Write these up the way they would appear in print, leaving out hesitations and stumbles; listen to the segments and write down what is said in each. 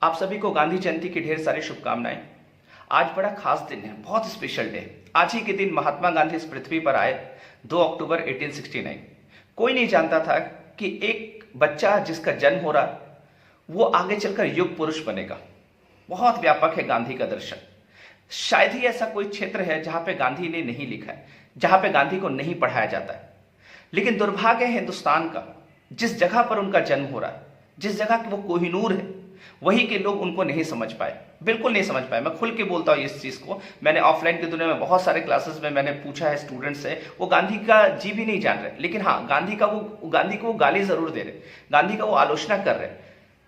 आप सभी को गांधी जयंती की ढेर सारी शुभकामनाएं। आज बड़ा खास दिन है, बहुत स्पेशल डे। आज ही के दिन महात्मा गांधी इस पृथ्वी पर आए, 2 अक्टूबर 1869। कोई नहीं जानता था कि एक बच्चा जिसका जन्म हो रहा वो आगे चलकर युग पुरुष बनेगा। बहुत व्यापक है गांधी का दर्शन। शायद ही ऐसा कोई क्षेत्र है जहां पे गांधी ने नहीं लिखा है, जहां पे गांधी को नहीं पढ़ाया जाता है। लेकिन दुर्भाग्य है हिंदुस्तान का, जिस जगह पर उनका जन्म हो रहा है, जिस जगह की वो कोहिनूर है, वही के लोग उनको नहीं समझ पाए, बिल्कुल नहीं समझ पाए। मैं खुल के बोलता हूँ इस चीज को। मैंने ऑफलाइन की दुनिया में बहुत सारे क्लासेस में मैंने पूछा है स्टूडेंट से, वो गांधी का जी भी नहीं जान रहे। लेकिन हाँ, गांधी को वो गाली जरूर दे रहे, गांधी का वो आलोचना कर रहे।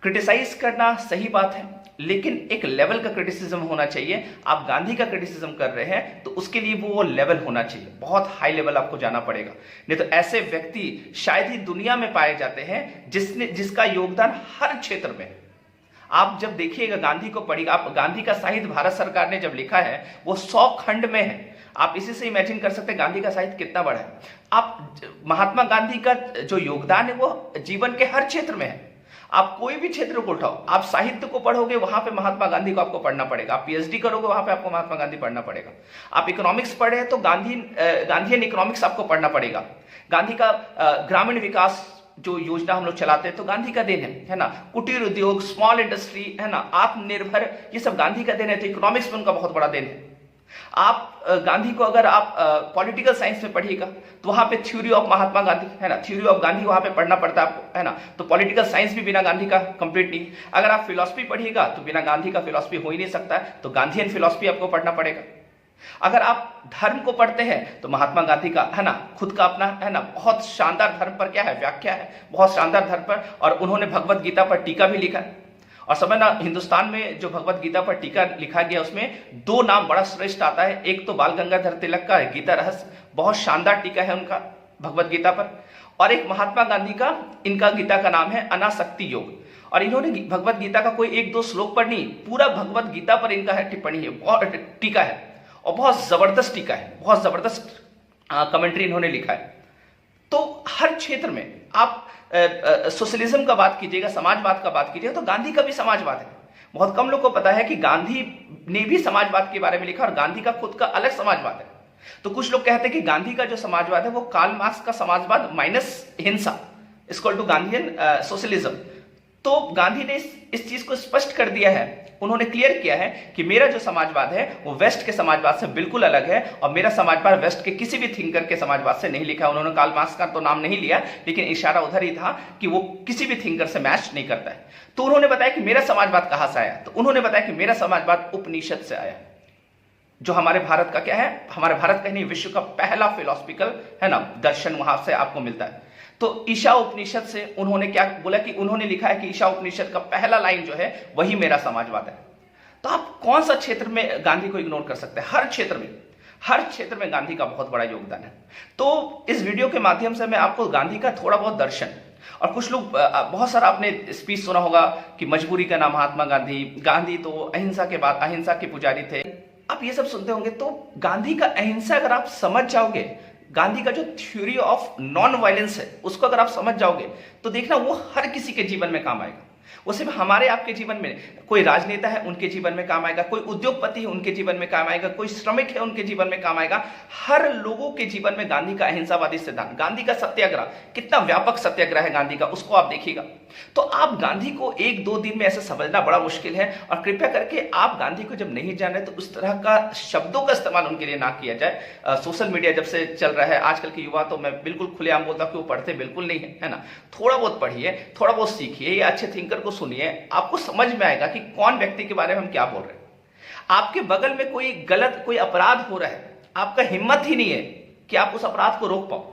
क्रिटिसाइज करना सही बात है, लेकिन एक लेवल का क्रिटिसिज्म होना चाहिए। आप गांधी का क्रिटिसिज्म कर रहे हैं तो उसके लिए वो लेवल होना चाहिए, बहुत हाई लेवल आपको जाना पड़ेगा। नहीं तो ऐसे व्यक्ति शायद ही दुनिया में पाए जाते हैं जिसका योगदान हर क्षेत्र में। आप जब देखिएगा, गांधी को पढ़िएगा, आप गांधी का साहित्य भारत सरकार ने जब लिखा है वो 100 खंड में है। आप इसी से इमेजिन कर सकते हैं गांधी का साहित्य कितना बड़ा है। आप महात्मा गांधी का जो योगदान है वो जीवन के हर क्षेत्र में है। आप कोई भी क्षेत्र को उठाओ, आप साहित्य को पढ़ोगे वहां पे महात्मा गांधी को आपको पढ़ना पड़ेगा। आप पीएचडी करोगे वहां पे आपको महात्मा गांधी पढ़ना पड़ेगा। आप इकोनॉमिक्स पढ़े तो गांधीयन इकोनॉमिक्स आपको पढ़ना पड़ेगा। गांधी का ग्रामीण विकास जो योजना हम लोग चलाते हैं तो गांधी का देन है ना। कुटीर उद्योग, स्मॉल इंडस्ट्री है ना, आत्मनिर्भर, ये सब गांधी का देन है। तो इकोनॉमिक्स में उनका बहुत बड़ा देन है। आप गांधी को अगर आप पॉलिटिकल साइंस में पढ़िएगा तो वहां पे थ्योरी ऑफ महात्मा गांधी है ना, थ्योरी ऑफ गांधी वहां पे पढ़ना पड़ता है आपको, है ना। तो पॉलिटिकल साइंस भी बिना गांधी का कंप्लीट नहीं। अगर आप फिलॉसफी पढ़िएगा तो बिना गांधी का फिलॉसफी हो ही नहीं सकता है, तो गांधीयन फिलॉसफी आपको पढ़ना पड़ेगा। अगर आप धर्म को पढ़ते हैं तो महात्मा गांधी का है ना, खुद का अपना है ना, बहुत शानदार धर्म पर क्या है, व्याख्या है, बहुत शानदार धर्म पर। और उन्होंने भगवत गीता पर टीका भी लिखा है। और समझना, हिंदुस्तान में जो भगवत गीता पर टीका लिखा गया उसमें 2 नाम बड़ा श्रेष्ठ आता है। एक तो बाल गंगाधर तिलक का गीता रहस्य, बहुत शानदार टीका है उनका भगवत गीता पर। और एक महात्मा गांधी का, इनका गीता का नाम है अनासक्ति योग। और इन्होंने भगवत गीता का कोई 1-2 श्लोक पर नहीं, पूरा भगवत गीता पर इनका है टिप्पणी है, बहुत टीका है। और बहुत जबरदस्त टीका है, बहुत जबरदस्त कमेंट्री इन्होंने लिखा है। तो हर क्षेत्र में आप सोशलिज्म का बात कीजिएगा, समाजवाद का बात कीजिएगा, तो गांधी का भी समाजवाद है। बहुत कम लोग को पता है कि गांधी ने भी समाजवाद के बारे में लिखा, और गांधी का खुद का अलग समाजवाद है। तो कुछ लोग कहते हैं कि गांधी का जो समाजवाद है वो कार्ल मार्क्स का समाजवाद माइनस हिंसा, इक्वल टू गांधीयन सोशलिज्म। तो गांधी ने इस चीज को स्पष्ट कर दिया है, उन्होंने क्लियर किया है कि मेरा जो समाजवाद है वो वेस्ट के समाजवाद से बिल्कुल अलग है, और मेरा समाजवाद वेस्ट के किसी भी थिंकर के समाजवाद से नहीं लिखा। उन्होंने कार्ल मार्क्स का तो नाम नहीं लिया, लेकिन इशारा उधर ही था कि वो किसी भी थिंकर से मैच नहीं करता है। तो उन्होंने बताया कि मेरा समाजवाद कहां से आया, तो उन्होंने बताया कि मेरा समाजवाद उपनिषद से आया, जो हमारे भारत का क्या है, हमारे भारत का नहीं, विश्व का पहला फिलोसफिकल है ना दर्शन वहां से आपको मिलता है। तो ईशा उपनिषद से उन्होंने क्या बोला कि उन्होंने लिखा है कि ईशा उपनिषद का पहला लाइन जो है वही मेरा समाजवाद है। तो आप कौन सा क्षेत्र में गांधी को इग्नोर कर सकते हैं? हर क्षेत्र में, हर क्षेत्र में गांधी का बहुत बड़ा योगदान है। तो इस वीडियो के माध्यम से मैं आपको गांधी का थोड़ा बहुत दर्शन, और कुछ लोग बहुत सारा आपने स्पीच सुना होगा कि मजबूरी का नाम महात्मा गांधी, गांधी तो अहिंसा के बाद अहिंसा के पुजारी थे, आप ये सब सुनते होंगे। तो गांधी का अहिंसा अगर आप समझ जाओगे, गांधी का जो थ्योरी ऑफ नॉन वायलेंस है उसको अगर आप समझ जाओगे तो देखना वो हर किसी के जीवन में काम आएगा। वो सिर्फ हमारे आपके जीवन में, कोई राजनेता है उनके जीवन में काम आएगा, कोई उद्योगपति है उनके जीवन में काम आएगा, कोई श्रमिक है उनके जीवन में काम आएगा। हर लोगों के जीवन में गांधी का अहिंसावादी सिद्धांत, गांधी का सत्याग्रह, कितना व्यापक सत्याग्रह है गांधी का, उसको आप देखिएगा। तो आप गांधी को 1-2 दिन में ऐसे समझना बड़ा मुश्किल है। और कृपया करके आप गांधी को जब नहीं जान रहे तो उस तरह का शब्दों का इस्तेमाल उनके लिए ना किया जाए। सोशल मीडिया जब से चल रहा है आजकल के युवा, तो मैं बिल्कुल खुलेआम बोलता हूं कि वो पढ़ते बिल्कुल नहीं है ना। थोड़ा बहुत पढ़िए, थोड़ा बहुत सीखिए, ये अच्छे थिंकर को सुनिए, आपको समझ में आएगा कि कौन व्यक्ति के बारे में हम क्या बोल रहे हैं। आपके बगल में कोई गलत, कोई अपराध हो रहा है, आपका हिम्मत ही नहीं है कि आप उस अपराध को रोक पाओ।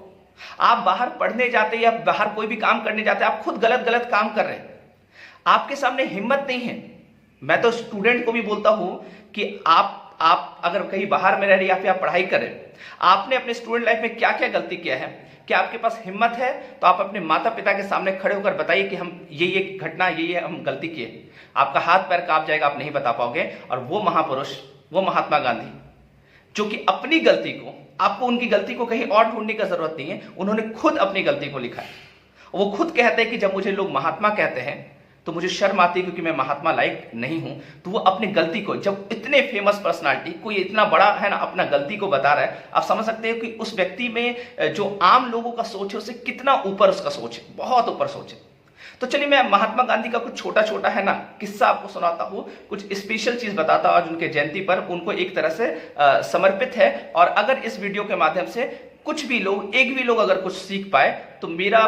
आप बाहर पढ़ने जाते या बाहर कोई भी काम करने जाते हैं, आप खुद गलत काम कर रहे हैं, आपके सामने हिम्मत नहीं है। मैं तो स्टूडेंट को भी बोलता हूं कि आप अगर कहीं बाहर में रह रहे या फिर आप पढ़ाई कर रहे हैं, आपने अपने स्टूडेंट लाइफ में क्या क्या गलती किया है, क्या आपके पास हिम्मत है तो आप अपने माता पिता के सामने खड़े होकर बताइए कि हम ये घटना, ये हम गलती किए। आपका हाथ पैर कांप जाएगा, आप नहीं बता पाओगे। और वो महापुरुष, वो महात्मा गांधी, जो कि अपनी गलती को, आपको उनकी गलती को कहीं और ढूंढने की जरूरत नहीं है, उन्होंने खुद अपनी गलती को लिखा है। वो खुद कहते हैं कि जब मुझे लोग महात्मा कहते हैं तो मुझे शर्म आती है क्योंकि मैं महात्मा लायक नहीं हूं। तो वो अपनी गलती को, जब इतने फेमस पर्सनालिटी कोई इतना बड़ा है ना अपना गलती को बता रहा है, आप समझ सकते हैं कि उस व्यक्ति में जो आम लोगों का सोच है उससे कितना ऊपर उसका सोच है, बहुत ऊपर सोच है। तो चलिए मैं महात्मा गांधी का कुछ छोटा छोटा है ना किस्सा आपको सुनाता हूँ, कुछ स्पेशल चीज बताता हूँ आज उनके जयंती पर, उनको एक तरह से समर्पित है। और अगर इस वीडियो के माध्यम से कुछ भी लोग, एक भी लोग अगर कुछ सीख पाए तो मेरा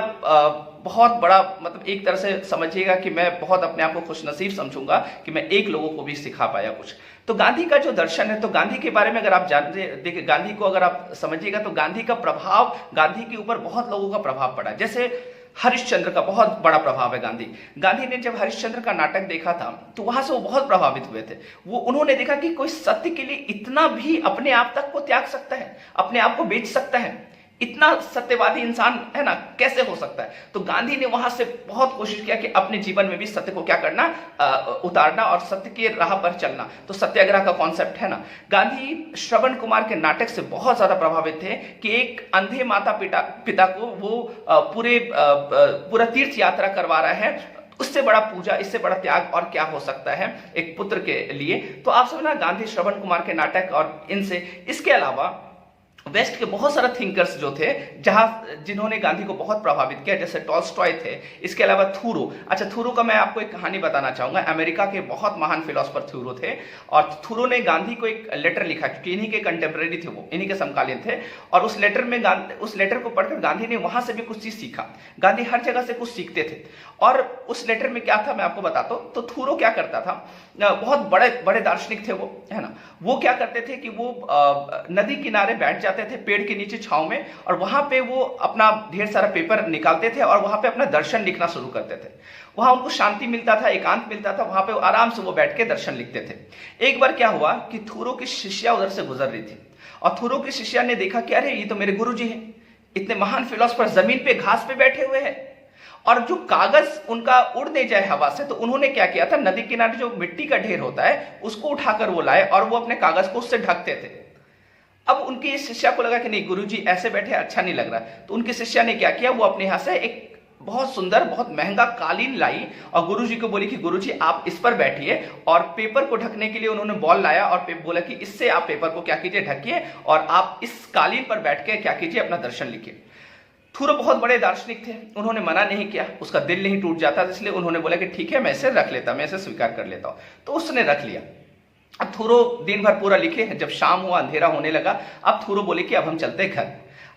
बहुत बड़ा, मतलब एक तरह से समझिएगा कि मैं बहुत अपने आप को खुशनसीब समझूंगा कि मैं एक लोगों को भी सिखा पाया कुछ। तो गांधी का जो दर्शन है, तो गांधी के बारे में अगर आप जानते देखिए, गांधी को अगर आप समझिएगा तो गांधी का प्रभाव, गांधी के ऊपर बहुत लोगों का प्रभाव पड़ा। जैसे हरिश्चंद्र का बहुत बड़ा प्रभाव है गांधी ने जब हरिश्चंद्र का नाटक देखा था तो वहां से वो बहुत प्रभावित हुए थे। वो उन्होंने देखा कि कोई सत्य के लिए इतना भी अपने आप तक को त्याग सकता है, अपने आप को बेच सकता है, इतना सत्यवादी इंसान है ना कैसे हो सकता है। तो गांधी ने वहां से बहुत कोशिश किया कि अपने जीवन में भी सत्य को क्या करना, उतारना और सत्य के राह पर चलना। तो सत्याग्रह का कॉन्सेप्ट है ना। गांधी श्रवण कुमार के नाटक से बहुत ज्यादा प्रभावित थे कि एक अंधे माता पिता को वो पूरा तीर्थ यात्रा करवा रहा है, उससे बड़ा पूजा, इससे बड़ा त्याग और क्या हो सकता है एक पुत्र के लिए। तो आप समझना गांधी श्रवण कुमार के नाटक और इनसे, इसके अलावा वेस्ट के बहुत सारे थिंकर्स जो थे जिन्होंने गांधी को बहुत प्रभावित किया, जैसे टॉल्स्टॉय थे, इसके अलावा थूरो। अच्छा, थूरो का मैं आपको एक कहानी बताना चाहूंगा। अमेरिका के बहुत महान फिलोसोफर थूरो थे और थूरो ने गांधी को एक लेटर लिखा क्योंकि इन्हीं के कंटेम्परेरी थे, वो इन्हीं के समकालीन थे। और उस लेटर को पढ़कर गांधी ने वहां से भी कुछ चीज सीखा। गांधी हर जगह से कुछ सीखते थे और उस लेटर में क्या था मैं आपको बताता हूं। तो थूरो क्या करता था, बहुत बड़े बड़े दार्शनिक थे वो, है ना। वो क्या करते थे कि वो नदी किनारे बैठ जाते थे पेड़ के नीचे छांव में, और वहां पे वो अपना ढेर सारा पेपर निकालते थे और वहां पे अपना दर्शन लिखना शुरू करते थे। वहां उनको शांति मिलता था, एकांत मिलता था, वहां पे आराम से वो बैठ के दर्शन लिखते थे। एक बार क्या हुआ कि थूरो की शिष्या उधर से गुजर रही थी और थूरो की शिष्या ने देखा कि अरे ये तो मेरे गुरुजी हैं, इतने महान फिलोसोफर जमीन पे घास पे बैठे हुए हैं और जो कागज उनका उड़ नहीं जाए हवा से। तो उन्होंने क्या किया था, नदी किनारे जो मिट्टी का ढेर होता है उसको उठाकर वो लाए और वो अपने कागज को उससे ढकते थे। अब उनकी शिष्या को लगा कि नहीं गुरुजी ऐसे बैठे अच्छा नहीं लग रहा, तो उनकी शिष्या ने क्या किया, वो अपने यहां से एक बहुत सुंदर बहुत महंगा कालीन लाई और गुरुजी को बोली कि गुरुजी आप इस पर बैठिए। और पेपर को ढकने के लिए उन्होंने बॉल लाया और बोला कि इससे आप पेपर को क्या कीजिए, ढकिए और आप इस कालीन पर बैठ के क्या कीजिए, अपना दर्शन लिखिए। थूरो बहुत बड़े दार्शनिक थे, उन्होंने मना नहीं किया, उसका दिल नहीं टूट जाता, इसलिए उन्होंने बोला कि ठीक है मैं इसे रख लेता, मैं इसे स्वीकार कर लेता हूं। तो उसने रख लिया। अब थूरो दिन भर पूरा लिखे, जब शाम हुआ अंधेरा होने लगा, अब थूरो बोले कि अब हम चलते घर।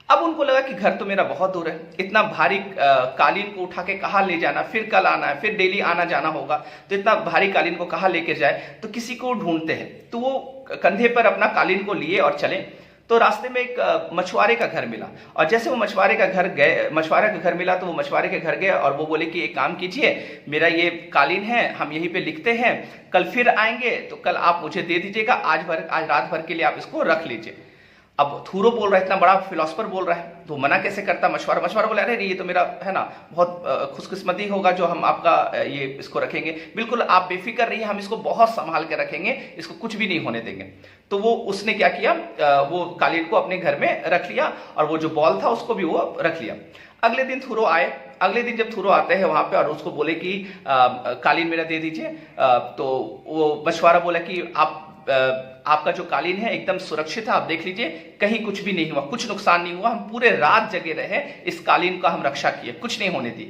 अब उनको लगा कि घर तो मेरा बहुत दूर है, इतना भारी कालीन को उठा के कहाँ ले जाना, फिर कल आना है, फिर डेली आना जाना होगा, तो इतना भारी कालीन को कहाँ लेके जाए, तो किसी को ढूंढते हैं। तो वो कंधे पर अपना कालीन को लिए और चले। तो रास्ते में एक मछुआरे का घर मिला और जैसे वो मछुआरे का घर मिला तो वो मछुआरे के घर गए और वो बोले कि एक काम कीजिए, मेरा ये कालीन है, हम यहीं पे लिखते हैं, कल फिर आएंगे तो कल आप मुझे दे दीजिएगा, आज रात भर के लिए आप इसको रख लीजिए। अब थूरो बोल रहा है, इतना बड़ा फिलोसोफर बोल रहा है, तो मना कैसे करता मछुआरा बोला अरे ये तो मेरा है ना बहुत खुशकिस्मती होगा जो हम आपका ये इसको रखेंगे, बिल्कुल आप बेफिक्र रहिए, हम इसको बहुत संभाल के रखेंगे, इसको कुछ भी नहीं होने देंगे। तो वो उसने क्या किया, वो कालीन को अपने घर में रख लिया और वो जो बॉल था उसको भी वो रख लिया। अगले दिन थूरो आए, अगले दिन जब थूरो आते हैं वहां पे और उसको बोले कि कालीन मेरा दे दीजिए, तो वो मछुआरा बोला कि आपका जो कालीन है एकदम सुरक्षित है, आप देख लीजिए कहीं कुछ भी नहीं हुआ, कुछ नुकसान नहीं हुआ, हम पूरे रात जगे रहे, इस कालीन का हम रक्षा किए, कुछ नहीं होने दी।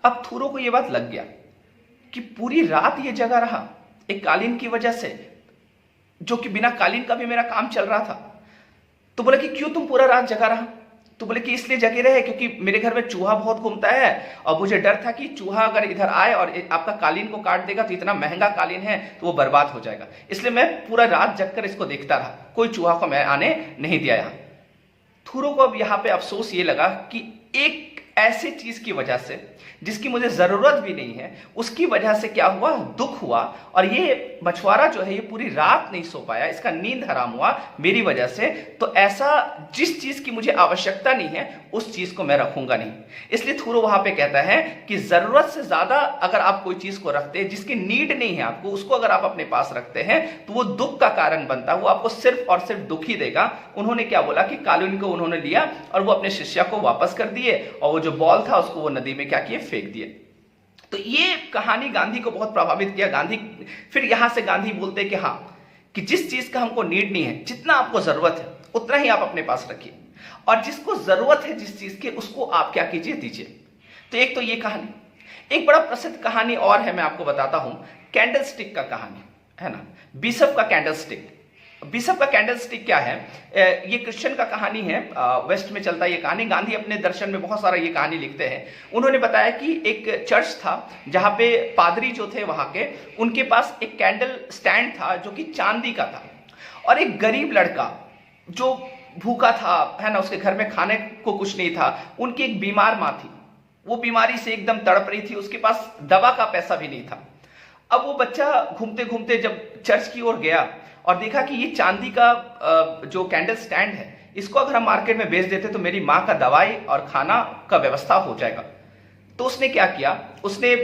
अब थूरो को यह बात लग गया कि पूरी रात ये जगा रहा एक कालीन की वजह से, जो कि बिना कालीन का भी मेरा काम चल रहा था। तो बोले कि क्यों तुम पूरा रात जगा रहा? तो बोले कि इसलिए जगे रहे क्योंकि मेरे घर में चूहा बहुत घूमता है और मुझे डर था कि चूहा अगर इधर आए और आपका कालीन को काट देगा तो इतना महंगा कालीन है तो वो बर्बाद हो जाएगा, इसलिए मैं पूरा रात जगकर इसको देखता रहा, कोई चूहा को मैं आने नहीं दिया यहां। थूरो को अब यहां पे अफसोस ये लगा कि एक ऐसी चीज की वजह से जिसकी मुझे जरूरत भी नहीं है, उसकी वजह से क्या हुआ, दुख हुआ। और ये मछुआरा जो है ये पूरी रात नहीं सो पाया, इसका नींद हराम हुआ मेरी वजह से। तो ऐसा जिस चीज की मुझे आवश्यकता नहीं है उस चीज को मैं रखूंगा नहीं। इसलिए थूरो वहां पे कहता है कि जरूरत से ज्यादा अगर आप कोई चीज को रखते हैं जिसकी नीड नहीं है आपको, उसको अगर आप अपने पास रखते हैं तो वो दुख का कारण बनता है, वो आपको सिर्फ और सिर्फ दुख ही देगा। उन्होंने क्या बोला कि कालीन को उन्होंने लिया और वो अपने शिष्य को वापस कर दिए और वो जो बॉल था उसको वो नदी में क्या किए, फेंक दिए। तो ये कहानी गांधी को बहुत प्रभावित किया। गांधी फिर यहां से गांधी बोलते कि हाँ, कि जिस चीज का हमको नीड नहीं है, जितना आपको जरूरत है उतना ही आप अपने पास रखिए, और जिसको जरूरत है जिस चीज की उसको आप क्या कीजिए, दीजिए। तो एक तो ये कहानी। एक बड़ा प्रसिद्ध कहानी और है, मैं आपको बताता हूं, कैंडल स्टिक का कहानी है ना, बिशप का कैंडल स्टिक। बिशप का कैंडल स्टिक क्या है, ये क्रिश्चियन का कहानी है, वेस्ट में चलता है ये कहानी। गांधी अपने दर्शन में बहुत सारा ये कहानी लिखते हैं। उन्होंने बताया कि एक चर्च था जहां पे पादरी जो थे वहां के, उनके पास एक कैंडल स्टैंड था जो कि चांदी का था, और एक गरीब लड़का जो भूखा था है ना, उसके घर में खाने को कुछ नहीं था, उनकी एक बीमार माँ थी, वो बीमारी से एकदम तड़प रही थी, उसके पास दवा का पैसा भी नहीं था। अब वो बच्चा घूमते घूमते जब चर्च की ओर गया और देखा कि ये चांदी का जो कैंडल स्टैंड है, इसको अगर हम मार्केट में बेच देते तो मेरी माँ का दवाई और खाना का व्यवस्था हो जाएगा। तो उसने क्या किया, उसने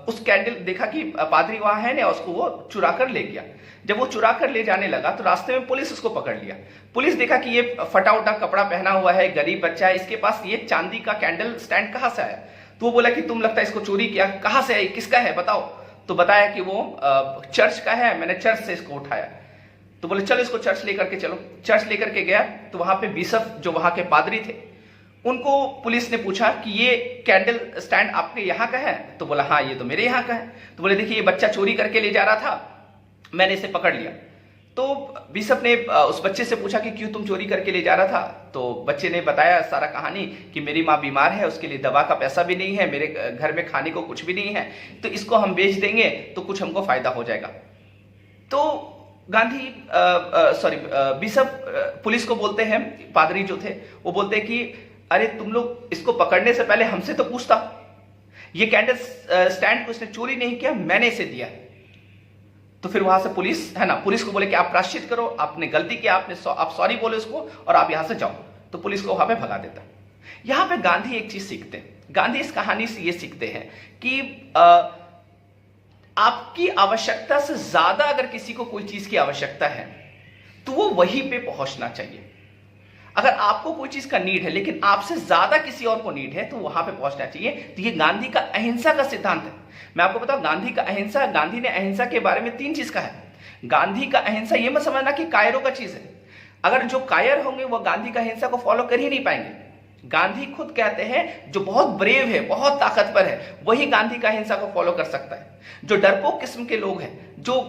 उस कैंडल देखा कि पादरी वहां है ना, उसको वो चुरा कर ले गया। जब वो चुरा कर ले जाने लगा तो रास्ते में पुलिस उसको पकड़ लिया। पुलिस देखा कि ये फटा उटा कपड़ा पहना हुआ है, गरीब बच्चा है, इसके पास ये चांदी का कैंडल स्टैंड कहां से आया। तो वो बोला कि तुम लगता है इसको चोरी किया, कहां से आई, किसका है बताओ। तो बताया कि वो चर्च का है, मैंने चर्च से इसको उठाया। तो बोले चलो इसको चर्च लेकर के चलो। चर्च लेकर के गया तो वहां पे बिशप जो वहां के पादरी थे, उनको पुलिस ने पूछा कि ये कैंडल स्टैंड आपके यहाँ का है। तो बोला हाँ ये तो मेरे यहाँ का है। तो बोले देखिए ये बच्चा चोरी करके ले जा रहा था, मैंने इसे पकड़ लिया। तो बिशप ने उस बच्चे से पूछा कि क्यों तुम चोरी करके ले जा रहा था। तो बच्चे ने बताया सारा कहानी कि मेरी माँ बीमार है, उसके लिए दवा का पैसा भी नहीं है, मेरे घर में खाने को कुछ भी नहीं है, तो इसको हम बेच देंगे तो कुछ हमको फायदा हो जाएगा। तो गांधी बिशप पुलिस को बोलते हैं, पादरी जो थे वो बोलते हैं कि अरे तुम लोग इसको पकड़ने से पहले हमसे तो पूछता, ये कैंडल स्टैंड को इसने चोरी नहीं किया, मैंने इसे दिया। तो फिर वहां से पुलिस है ना, पुलिस को बोले कि आप प्रायश्चित करो, आपने गलती किया, आप सॉरी बोलो इसको और आप यहां से जाओ। तो पुलिस को वहां पे भगा देता। यहां पे गांधी एक चीज सीखते हैं, गांधी इस कहानी से ये सीखते हैं कि आपकी आवश्यकता से ज्यादा अगर किसी को कोई चीज की आवश्यकता है तो वो वहीं पे पहुंचना चाहिए। अगर आपको कोई चीज का नीड है लेकिन आपसे ज्यादा किसी और को नीड है तो वहां पे पहुंचना चाहिए। तो ये गांधी का अहिंसा का सिद्धांत है। मैं आपको बताऊं गांधी का अहिंसा, गांधी ने अहिंसा के बारे में 3 चीज कहा है। गांधी का अहिंसा ये मत समझना कि कायरों का चीज है। अगर जो कायर होंगे वो गांधी का अहिंसा को फॉलो कर ही नहीं पाएंगे। गांधी खुद कहते हैं जो बहुत ब्रेव है, बहुत ताकतवर है, वही गांधी का अहिंसा को फॉलो कर सकता है। जो डरपोक किस्म के लोग हैं, जो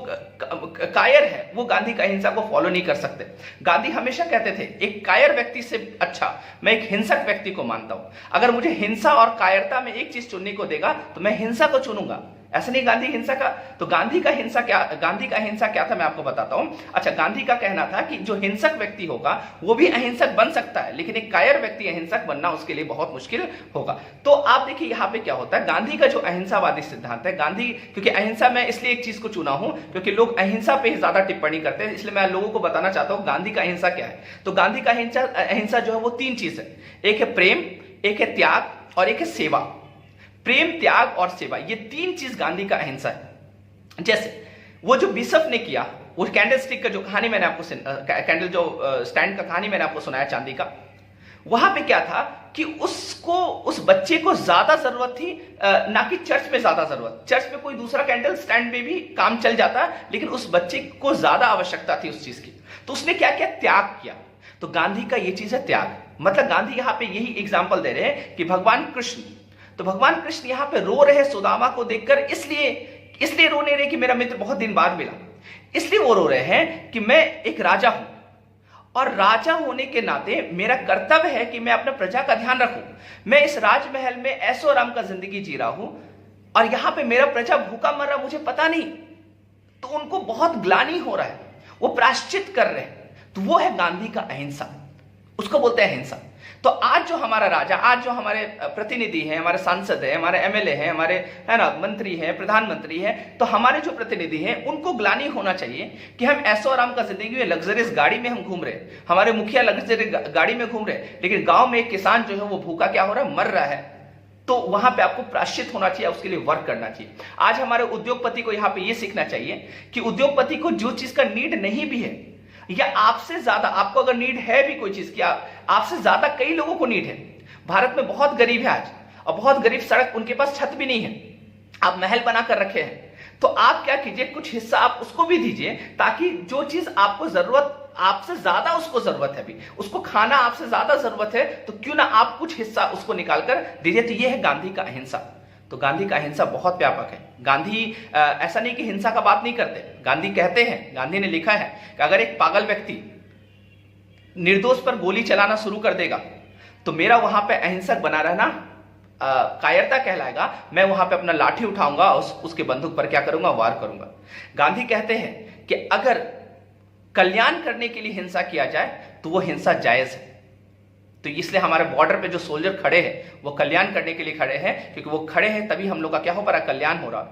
कायर है, वो गांधी का अहिंसा को फॉलो नहीं कर सकते। गांधी हमेशा कहते थे एक कायर व्यक्ति से अच्छा मैं एक हिंसक व्यक्ति को मानता हूं। अगर मुझे हिंसा और कायरता में एक चीज चुनने को देगा तो मैं हिंसा को चुनूंगा। ऐसा नहीं गांधी हिंसा का, तो गांधी का अहिंसा क्या था मैं आपको बताता हूं। अच्छा, गांधी का कहना था कि जो हिंसक व्यक्ति होगा वो भी अहिंसक बन सकता है, लेकिन एक कायर व्यक्ति अहिंसक बनना उसके लिए बहुत मुश्किल होगा। तो आप देखिए यहां पे क्या होता है, गांधी का जो अहिंसावादी सिद्धांत है, गांधी, क्योंकि अहिंसा मैं इसलिए एक चीज को चुना हूं क्योंकि लोग अहिंसा पे ज्यादा टिप्पणी करते हैं, इसलिए मैं लोगों को बताना चाहता हूं गांधी का अहिंसा क्या है। तो गांधी का अहिंसा जो है वो 3 चीज है, एक है प्रेम, एक है त्याग और एक है सेवा। प्रेम, त्याग और सेवा, ये 3 चीज गांधी का अहिंसा है। जैसे वो जो बिशप ने किया, वो कैंडल स्टिक का जो कहानी मैंने आपको कैंडल जो स्टैंड का कहानी मैंने आपको सुनाया चांदी का, वहां पे क्या था कि उसको, उस बच्चे को ज्यादा जरूरत थी ना कि चर्च में ज्यादा जरूरत। चर्च में कोई दूसरा कैंडल स्टैंड में भी काम चल जाता, लेकिन उस बच्चे को ज्यादा आवश्यकता थी उस चीज की। तो उसने क्या किया, त्याग किया। तो गांधी का ये चीज है त्याग। मतलब गांधी यहां पे यही एग्जाम्पल दे रहे हैं कि भगवान कृष्ण, तो भगवान कृष्ण यहां पे रो रहे सुदामा को देखकर, इसलिए रो नहीं रहे कि मेरा मित्र बहुत दिन बाद मिला, इसलिए वो रो रहे हैं कि मैं एक राजा हूं और राजा होने के नाते मेरा कर्तव्य है कि मैं अपने प्रजा का ध्यान रखूं। मैं इस राजमहल में ऐशो आराम का जिंदगी जी रहा हूं और यहां पे मेरा प्रजा भूखा मर रहा, मुझे पता नहीं। तो उनको बहुत ग्लानि हो रहा है, वो प्रायश्चित कर रहे हैं। तो वो है गांधी का अहिंसा, उसको बोलते हैं अहिंसा। तो आज जो हमारा राजा, आज जो हमारे प्रतिनिधि हैं, हमारे सांसद हैं, हमारे एमएलए हैं, हमारे है ना मंत्री हैं, प्रधानमंत्री हैं, तो हमारे जो प्रतिनिधि हैं उनको ग्लानि होना चाहिए कि हम ऐशो आराम का जिंदगी में लग्जरियस गाड़ी में हम घूम रहे हैं, हमारे मुखिया लग्जरियस गाड़ी में घूम रहे हैं, लेकिन गांव में एक किसान जो है वो भूखा क्या हो रहा है, मर रहा है। तो वहां पे आपको प्रायश्चित होना चाहिए, उसके लिए वर्क करना चाहिए। आज हमारे उद्योगपति को यहां पे ये सीखना चाहिए कि उद्योगपति को जो चीज का नीड नहीं भी है, या आपसे ज्यादा, आपको अगर नीड है भी कोई चीज की, आपसे ज्यादा कई लोगों को नीड है। भारत में बहुत गरीब है आज, और बहुत गरीब सड़क, उनके पास छत भी नहीं है। आप महल बनाकर रखे हैं, तो आप क्या कीजिए, कुछ हिस्सा आप उसको भी दीजिए, ताकि जो चीज आपको जरूरत, आपसे ज्यादा उसको जरूरत है, भी उसको खाना आपसे ज्यादा जरूरत है, तो क्यों ना आप कुछ हिस्सा उसको निकालकर दीजिए। तो ये है गांधी का अहिंसा। तो गांधी का अहिंसा बहुत व्यापक है। गांधी ऐसा नहीं कि हिंसा का बात नहीं करते, गांधी कहते हैं, गांधी ने लिखा है कि अगर एक पागल व्यक्ति निर्दोष पर गोली चलाना शुरू कर देगा तो मेरा वहां पे अहिंसक बना रहना कायरता कहलाएगा। मैं वहां पे अपना लाठी उठाऊंगा और उसके बंदूक पर क्या करूंगा, वार करूंगा। गांधी कहते हैं कि अगर कल्याण करने के लिए हिंसा किया जाए तो वो हिंसा जायज है। तो इसलिए हमारे बॉर्डर पे जो सोल्जर खड़े हैं वो कल्याण करने के लिए खड़े हैं, क्योंकि वो खड़े हैं तभी हम लोग का क्या हो पा रहा, कल्याण हो रहा।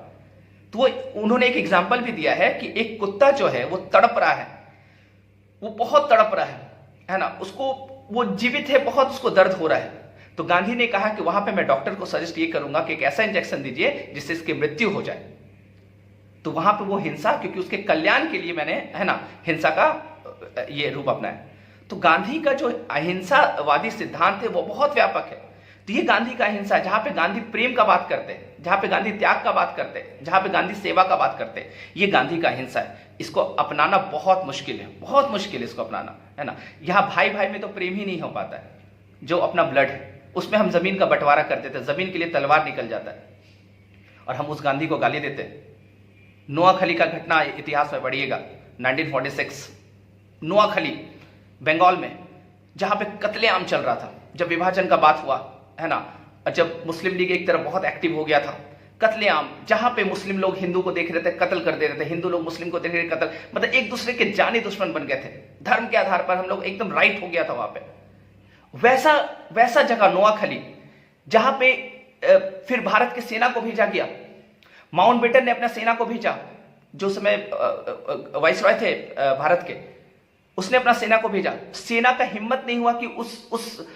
तो उन्होंने एक एग्जाम्पल भी दिया है कि एक कुत्ता जो है वो तड़प रहा है, वो बहुत तड़प रहा है ना, उसको, वो जीवित है, बहुत उसको दर्द हो रहा है। तो गांधी ने कहा कि वहां पे मैं डॉक्टर को सजेस्ट ये करूंगा कि एक ऐसा इंजेक्शन दीजिए जिससे इसकी मृत्यु हो जाए। तो वहां पे वो हिंसा, क्योंकि उसके कल्याण के लिए मैंने, है ना, हिंसा का ये रूप अपनाया। तो गांधी का जो अहिंसावादी सिद्धांत है वो बहुत व्यापक है। तो ये गांधी का अहिंसा है, जहां पे गांधी प्रेम का बात करते हैं, जहां पे गांधी त्याग का बात करते हैं, जहां पे गांधी सेवा का बात करते हैं, ये गांधी का अहिंसा है। इसको अपनाना बहुत मुश्किल है, बहुत मुश्किल है इसको अपनाना, है ना। यहाँ भाई भाई में तो प्रेम ही नहीं हो पाता है, जो अपना ब्लड है उसमें हम जमीन का बंटवारा कर देते हैं, जमीन के लिए तलवार निकल जाता है और हम उस गांधी को गाली देते हैं। नोआखली का घटना इतिहास में पढ़िएगा, 1946 नोआखली बंगाल में, जहां पे कत्लेआम चल रहा था, जब विभाजन का बात हुआ, है ना, जब मुस्लिम लीग एक तरफ बहुत एक्टिव हो गया था, कत्लेआम, जहां पे मुस्लिम लोग हिंदू को देख रहे थे कत्ल कर दे रहे थे, हिंदू लोग मुस्लिम को देख रहे थे कत्ल, मतलब एक दूसरे के जानी दुश्मन बन गए थे, धर्म के आधार पर हम लोग एकदम राइट हो गया था वहां पे। वैसा जगह नोआखली, जहां पे फिर भारत की सेना को भेजा गया, माउंटबेटन ने अपना सेना को भेजा, जो समय वाइसरॉय थे भारत के, उसने अपना सेना को भेजा। सेना का हिम्मत नहीं हुआ कि उस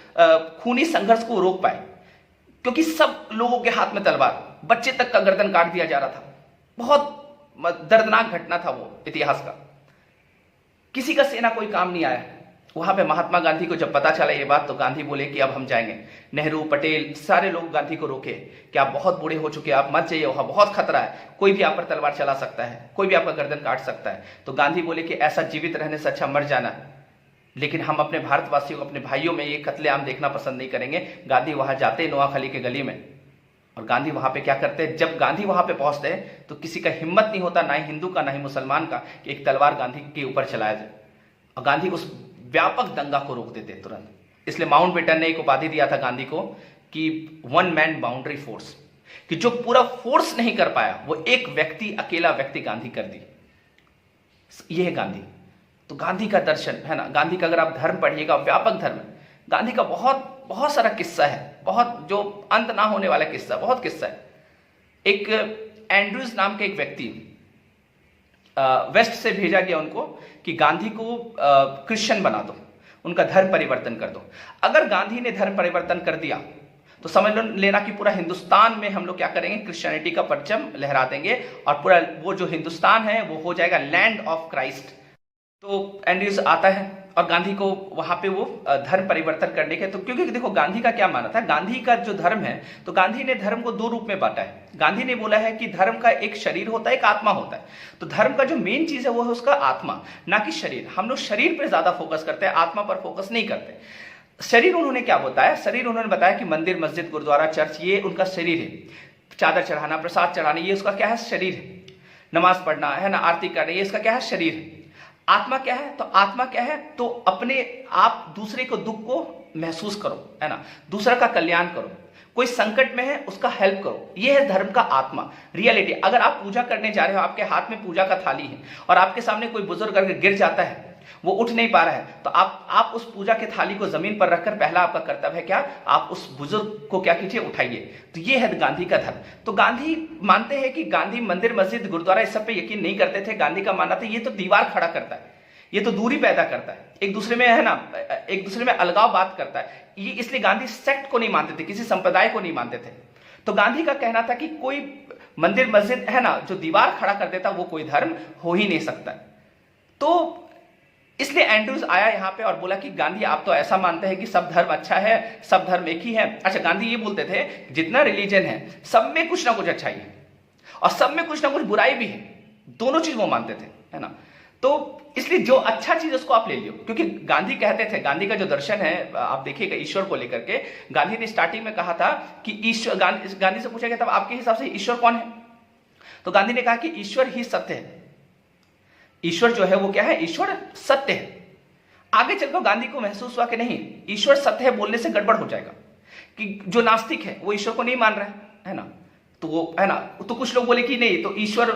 खूनी संघर्ष को रोक पाए, क्योंकि सब लोगों के हाथ में तलवार, बच्चे तक का गर्दन काट दिया जा रहा था। बहुत दर्दनाक घटना था वो इतिहास का। किसी का सेना कोई काम नहीं आया। वहां पे महात्मा गांधी को जब पता चला ये बात, तो गांधी बोले कि अब हम जाएंगे। नेहरू, पटेल, सारे लोग गांधी को रोके कि आप बहुत बूढ़े हो चुके हैं, आप मत जाइए, वहां बहुत खतरा है, कोई भी आप पर तलवार चला सकता है, कोई भी आपका गर्दन काट सकता है। तो गांधी बोले कि ऐसा जीवित रहने से अच्छा मर जाना, लेकिन हम अपने भारतवासियों को, अपने भाइयों में ये कत्लेआम देखना पसंद नहीं करेंगे। गांधी वहां जाते नोआखली के गली में, और गांधी वहां पे क्या करते हैं, जब गांधी वहां पे पहुंचते हैं तो किसी का हिम्मत नहीं होता, ना ही हिंदू का ना ही मुसलमान का, कि एक तलवार गांधी के ऊपर चलाया जाए, और गांधी उस व्यापक दंगा को रोक देते तुरंत। इसलिए माउंटबेटन ने एक उपाधि दिया था गांधी को कि वन मैन बाउंड्री फोर्स, कि जो पूरा फोर्स नहीं कर पाया वो एक व्यक्ति, अकेला व्यक्ति गांधी कर दी। ये है गांधी। तो गांधी का दर्शन, है ना, गांधी का अगर आप धर्म पढ़िएगा, व्यापक धर्म, गांधी का बहुत सारा किस्सा है, बहुत, जो अंत ना होने वाला किस्सा, बहुत किस्सा है। एक एंड्रूज नाम के एक व्यक्ति, वेस्ट से भेजा गया उनको कि गांधी को क्रिश्चियन बना दो, उनका धर्म परिवर्तन कर दो। अगर गांधी ने धर्म परिवर्तन कर दिया तो समझ लेना कि पूरा हिंदुस्तान में हम लोग क्या करेंगे, क्रिश्चियनिटी का परचम लहरा देंगे, और पूरा वो जो हिंदुस्तान है वो हो जाएगा लैंड ऑफ क्राइस्ट। तो एंड्रूज आता है और गांधी को वहां पे वो धर्म परिवर्तन करने के, तो क्योंकि देखो गांधी का क्या माना था, गांधी का जो धर्म है, तो गांधी ने धर्म को दो रूप में बांटा है। गांधी ने बोला है कि धर्म का एक शरीर होता है, एक आत्मा होता है। तो धर्म का जो मेन चीज है वो है उसका आत्मा, ना कि शरीर। हम लोग शरीर पर ज्यादा फोकस करते हैं, आत्मा पर फोकस नहीं करते। शरीर उन्होंने क्या बताया, शरीर उन्होंने बताया कि मंदिर, मस्जिद, गुरुद्वारा, चर्च, ये उनका शरीर है। चादर चढ़ाना, प्रसाद चढ़ाना, ये उसका क्या है, शरीर है। नमाज पढ़ना, है ना, आरती करना, ये इसका क्या है, शरीर है। आत्मा क्या है, तो आत्मा क्या है, तो अपने आप दूसरे को दुख को महसूस करो, है ना, दूसरा का कल्याण करो, कोई संकट में है उसका हेल्प करो, ये है धर्म का आत्मा, रियलिटी। अगर आप पूजा करने जा रहे हो, आपके हाथ में पूजा का थाली है और आपके सामने कोई बुजुर्ग अगर गिर जाता है, वो उठ नहीं पा रहा है, तो आप उस पूजा के थाली को जमीन पर रखकर पहला आपका कर्तव्य है क्या, आप उस बुजुर्ग को क्या कीजिए, उठाइए। तो ये है गांधी का धर्म। तो गांधी मानते हैं कि गांधी मंदिर, मस्जिद, गुरुद्वारा इस सब पे यकीन नहीं करते थे। गांधी का मानना था ये तो दीवार खड़ा करता है, ये तो दूरी पैदा करता है, एक दूसरे में, है ना, एक दूसरे में अलगाव बात करता है। ये इसलिए गांधी सेक्ट को नहीं मानते थे, किसी संप्रदाय को नहीं मानते थे। तो गांधी का कहना था कि कोई मंदिर, मस्जिद, है ना, जो दीवार खड़ा कर देता वो कोई धर्म हो ही नहीं सकता। तो इसलिए एंड्रूज आया यहां पे और बोला कि गांधी आप तो ऐसा मानते हैं कि सब धर्म अच्छा है, सब धर्म एक ही है। अच्छा, गांधी ये बोलते थे जितना रिलीजन है सब में कुछ ना कुछ अच्छाई है, और सब में कुछ ना कुछ बुराई भी है, दोनों चीज वो मानते थे, है ना। तो इसलिए जो अच्छा चीज उसको आप ले लियो, क्योंकि गांधी कहते थे, गांधी का जो दर्शन है आप देखिएगा ईश्वर को लेकर के, गांधी ने स्टार्टिंग में कहा था कि ईश्वर, गांधी से पूछा गया तब आपके हिसाब से ईश्वर कौन है, तो गांधी ने कहा कि ईश्वर ही सत्य है। ईश्वर जो है वो क्या है, ईश्वर सत्य है। आगे चलकर गांधी को महसूस हुआ कि नहीं, ईश्वर सत्य है बोलने से गड़बड़ हो जाएगा, कि जो नास्तिक है वो ईश्वर को नहीं मान रहा है ना, तो वो, है ना, तो कुछ लोग बोले कि नहीं, तो ईश्वर,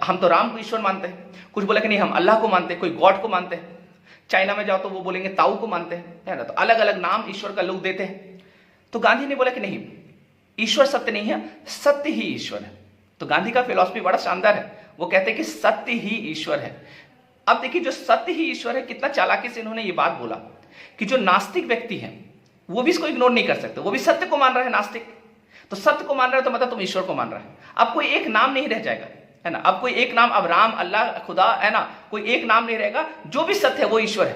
हम तो राम को ईश्वर मानते हैं, कुछ बोले कि नहीं हम अल्लाह को मानते हैं, कोई गॉड को मानते हैं। चाइना में जाओ तो वो बोलेंगे ताऊ को मानते हैं, है ना, तो अलग अलग नाम ईश्वर का लोग देते हैं। तो गांधी ने बोला कि नहीं, ईश्वर सत्य नहीं है, सत्य ही ईश्वर है। तो गांधी का फिलॉसफी बड़ा शानदार है, वो कहते हैं कि सत्य ही ईश्वर है। अब देखिए, जो सत्य ही ईश्वर है, कितना चालाकी से इन्होंने ये बात बोला कि जो नास्तिक व्यक्ति है वो भी इसको इग्नोर नहीं कर सकते, वो भी सत्य को मान रहा है। नास्तिक तो सत्य को मान रहा है, तो मतलब तुम ईश्वर को मान रहा है। अब कोई एक नाम नहीं रह जाएगा, है ना, अब कोई एक नाम, अब राम, अल्लाह, खुदा, है ना, कोई एक नाम नहीं रहेगा, जो भी सत्य है वो ईश्वर है।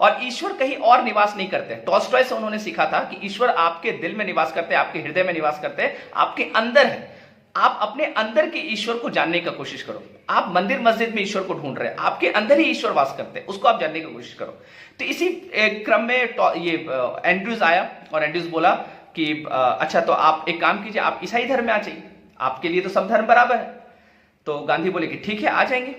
और ईश्वर कहीं और निवास नहीं करते। टॉल्स्टॉय से उन्होंने सीखा था कि ईश्वर आपके दिल में निवास करते हैं, आपके हृदय में निवास करते हैं, आपके अंदर है। आप अपने अंदर के ईश्वर को जानने की कोशिश करो। आप मंदिर मस्जिद में ईश्वर को ढूंढ रहे हैं, आपके अंदर ही ईश्वर वास करते हैं, उसको आप जानने की कोशिश करो। तो इसी क्रम में ये एंड्रूज आया और एंड्रूज बोला कि अच्छा, तो आप एक काम कीजिए, आप ईसाई धर्म में आ जाइए, आपके लिए तो सब धर्म बराबर है। तो गांधी बोले कि ठीक है, आ जाएंगे,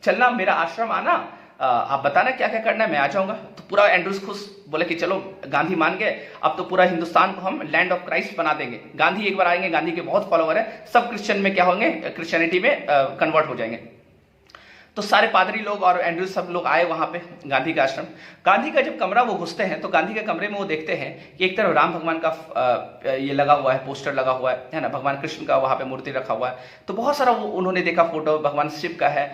चलना मेरा आश्रम आना, आप बताना क्या क्या करना है, मैं आ जाऊंगा। तो पूरा एंड्रूज खुश, बोले कि चलो, गांधी मान गए, अब तो पूरा हिंदुस्तान को हम लैंड ऑफ क्राइस्ट बना देंगे। गांधी एक बार आएंगे, गांधी के बहुत फॉलोवर है, सब क्रिश्चियन में क्या होंगे, क्रिश्चियनिटी में कन्वर्ट हो जाएंगे। तो सारे पादरी लोग और एंड्रूज सब लोग आए वहां पे गांधी का आश्रम। गांधी का जब कमरा वो घुसते हैं तो गांधी के कमरे में वो देखते हैं कि एक तरफ राम भगवान का ये लगा हुआ है, पोस्टर लगा हुआ है ना, भगवान कृष्ण का वहां पे मूर्ति रखा हुआ है। तो बहुत सारा वो उन्होंने देखा, फोटो भगवान शिव का है।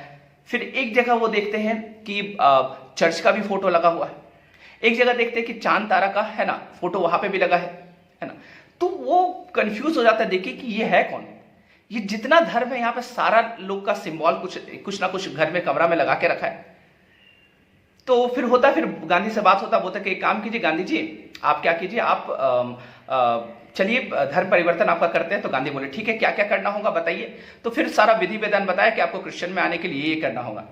फिर एक जगह वो देखते हैं कि चर्च का भी फोटो लगा हुआ है। एक जगह देखते हैं कि चांद तारा का, है ना, फोटो वहां पे भी लगा है ना। तो वो कंफ्यूज हो जाता है, देखिए कि ये है कौन, ये जितना धर्म है यहाँ पे सारा लोग का सिंबल कुछ ना कुछ घर में कमरा में लगा के रखा है। तो फिर गांधी से बात होता, बोलता कि एक काम कीजिए गांधी जी, आप क्या कीजिए, आप चलिए धर्म परिवर्तन आपका करते हैं। तो गांधी बोले ठीक है, क्या क्या करना होगा बताइए। तो फिर सारा विधि विधान बताया कि आपको क्रिश्चियन में आने के लिए ये करना होगा।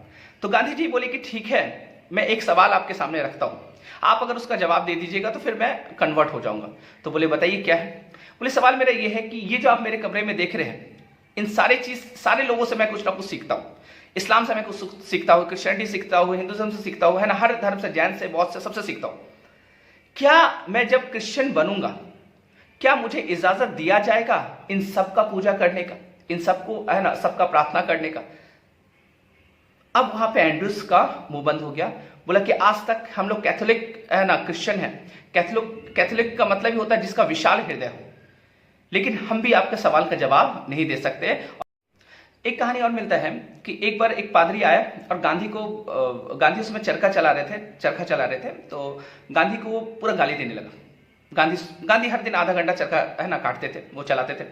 तो गांधी जी बोले कि ठीक है, मैं एक सवाल आपके सामने रखता हूं, आप अगर उसका जवाब दे दीजिएगा तो फिर मैं कन्वर्ट हो जाऊंगा। तो बोले बताइए क्या है। बोले सवाल मेरा ये है कि ये जो आप मेरे कमरे में देख रहे हैं, इन सारे लोगों से मैं कुछ ना कुछ सीखता हूँ। इस्लाम से मैं कुछ सीखता हूँ, क्रिश्चियनिटी सीखता हूँ, हिंदुज्म से सीखता हूँ, है ना, हर धर्म से, जैन से, बौद्ध से, सबसे सीखता हूँ। क्या मैं जब क्रिश्चियन बनूंगा, क्या मुझे इजाजत दिया जाएगा इन सब का पूजा करने का, इन सबको, है ना, सबका प्रार्थना करने का। अब वहां पे एंड्रूज का मुंह बंद हो गया। बोला कि आज तक हम लोग कैथोलिक, है ना, क्रिश्चियन है, कैथोलिक का मतलब ही होता है जिसका विशाल हृदय हो, लेकिन हम भी आपके सवाल का जवाब नहीं दे सकते। एक कहानी और मिलता है कि एक बार एक पादरी आया और गांधी उसमें चरखा चला रहे थे, तो गांधी को वो पूरा गाली देने लगा। गांधी हर दिन आधा घंटा चरखा, है ना, काटते थे, वो चलाते थे।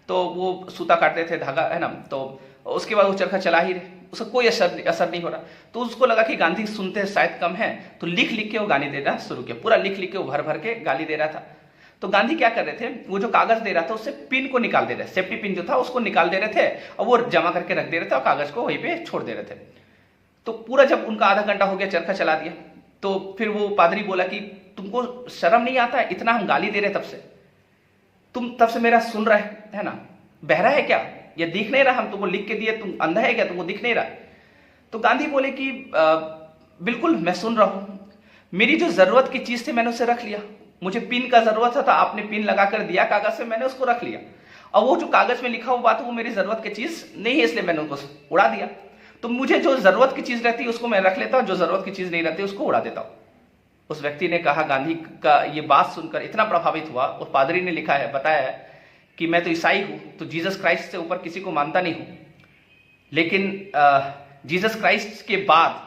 तो वो सूता काटते थे, धागा, है ना, तो उसके बाद वो चरखा चला ही रहे, उसका कोई असर नहीं हो रहा। तो उसको लगा कि गांधी सुनते शायद कम है, तो लिख के वो गाली देना शुरू किया। पूरा लिख के वो भर के गाली दे रहा था। तो गांधी क्या कर रहे थे, वो जो कागज दे रहा था उससे पिन को निकाल दे रहे, सेफ्टी पिन जो था उसको निकाल दे रहे थे और वो जमा करके रख दे रहे थे और कागज को वहीं पे छोड़ दे रहे थे। तो पूरा जब उनका आधा घंटा हो गया, चरखा चला दिया, तो फिर वो पादरी बोला कि तुमको शर्म नहीं आता है, इतना हम गाली दे रहे तब से, तुम तब से मेरा सुन रहा है ना, बहरा है क्या, ये दिख नहीं रहा, हम तुमको लिख के दिए, तुम अंधा है क्या, तुमको दिख नहीं रहा। तो गांधी बोले कि बिल्कुल मैं सुन रहा हूं, मेरी जो जरूरत की चीज थी मैंने उसे रख लिया, मुझे पिन का जरूरत था, आपने पिन लगा कर दिया कागज से, मैंने उसको रख लिया, और वो जो कागज में लिखा हुआ बात वो मेरी जरूरत की चीज नहीं है, इसलिए मैंने उसको उड़ा दिया। तो मुझे जो जरूरत की चीज रहती है उसको मैं रख लेता हूं, जो जरूरत की चीज नहीं रहती उसको उड़ा देता हूं। उस व्यक्ति ने कहा, गांधी का ये बात सुनकर इतना प्रभावित हुआ, उस पादरी ने लिखा है, बताया है कि मैं तो ईसाई हूं, तो जीसस क्राइस्ट से ऊपर किसी को मानता नहीं हूं, लेकिन जीसस क्राइस्ट के बाद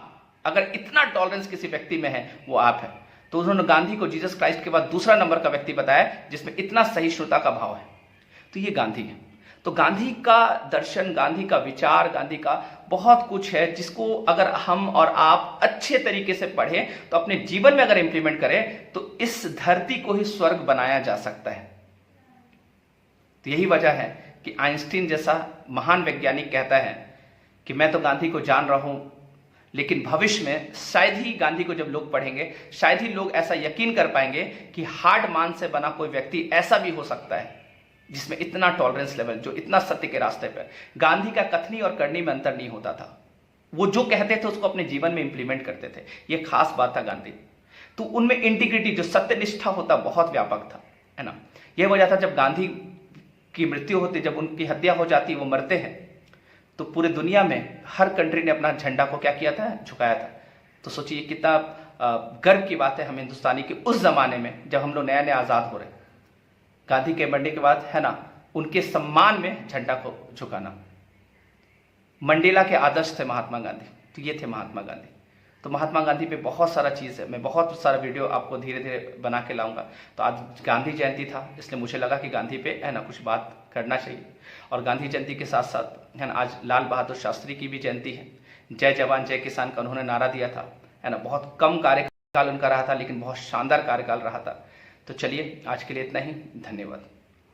अगर इतना टॉलरेंस किसी व्यक्ति में है वो आप है। तो उन्होंने गांधी को जीसस क्राइस्ट के बाद दूसरा नंबर का व्यक्ति बताया जिसमें इतना सहिष्णुता का भाव है। तो ये गांधी है। तो गांधी का दर्शन, गांधी का विचार, गांधी का बहुत कुछ है जिसको अगर हम और आप अच्छे तरीके से पढ़ें तो अपने जीवन में अगर इंप्लीमेंट करें तो इस धरती को ही स्वर्ग बनाया जा सकता है। तो यही वजह है कि आइंस्टीन जैसा महान वैज्ञानिक कहता है कि मैं तो गांधी को जान रहा हूं, लेकिन भविष्य में शायद ही गांधी को जब लोग पढ़ेंगे, शायद ही लोग ऐसा यकीन कर पाएंगे कि हार्ड मान से बना कोई व्यक्ति ऐसा भी हो सकता है जिसमें इतना टॉलरेंस लेवल, जो इतना सत्य के रास्ते पर। गांधी का कथनी और करनी में अंतर नहीं होता था, वो जो कहते थे उसको अपने जीवन में इंप्लीमेंट करते थे। ये खास बात था गांधी। तो उनमें इंटीग्रिटी, जो सत्यनिष्ठा होता, बहुत व्यापक था, है ना। यह वजह था जब गांधी की मृत्यु होती, जब उनकी हत्या हो जाती, वो मरते हैं, तो पूरे दुनिया में हर कंट्री ने अपना झंडा को क्या किया था, झुकाया था। तो सोचिए कितना गर्व की बात है हम हिंदुस्तानी के उस जमाने में, जब हम लोग नया नया आजाद हो रहे, गांधी के मरने के बाद, है ना, उनके सम्मान में झंडा को झुकाना। मंडेला के आदर्श थे महात्मा गांधी, तो ये थे महात्मा गांधी। तो महात्मा गांधी पे बहुत सारा चीज़ है, मैं बहुत सारा वीडियो आपको धीरे धीरे बना के लाऊंगा। तो आज गांधी जयंती था, इसलिए मुझे लगा कि गांधी पे, है ना, कुछ बात करना चाहिए। और गांधी जयंती के साथ साथ, है ना, आज लाल बहादुर शास्त्री की भी जयंती है। जय जवान जय किसान का उन्होंने नारा दिया था, है ना। बहुत कम कार्यकाल उनका रहा था, लेकिन बहुत शानदार कार्यकाल रहा था। तो चलिए आज के लिए इतना ही, धन्यवाद।